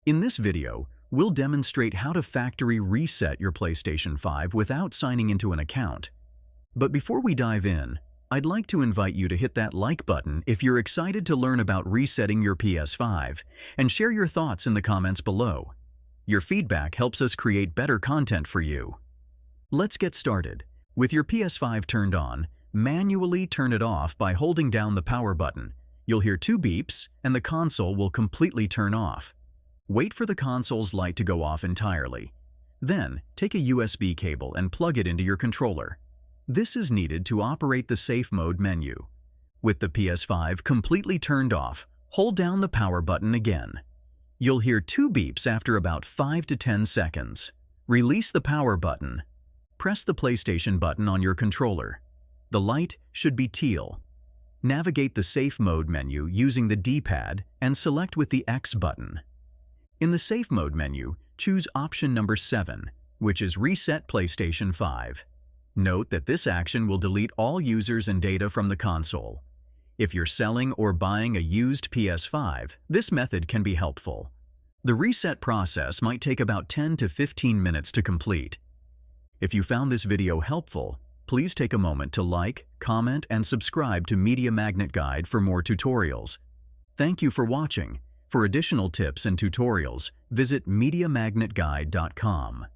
In this video, we'll demonstrate how to factory reset your PlayStation 5 without signing into an account. But before we dive in, I'd like to invite you to hit that like button if you're excited to learn about resetting your PS5, and share your thoughts in the comments below. Your feedback helps us create better content for you. Let's get started. With your PS5 turned on, manually turn it off by holding down the power button. You'll hear two beeps, and the console will completely turn off. Wait for the console's light to go off entirely. Then, take a USB cable and plug it into your controller. This is needed to operate the safe mode menu. With the PS5 completely turned off, hold down the power button again. You'll hear two beeps after about 5 to 10 seconds. Release the power button. Press the PlayStation button on your controller. The light should be teal. Navigate the safe mode menu using the D-pad and select with the X button. In the Safe Mode menu, choose option number 7, which is Reset PlayStation 5. Note that this action will delete all users and data from the console. If you're selling or buying a used PS5, this method can be helpful. The reset process might take about 10 to 15 minutes to complete. If you found this video helpful, please take a moment to like, comment, and subscribe to Media Magnet Guide for more tutorials. Thank you for watching. For additional tips and tutorials, visit mediamagnet.business.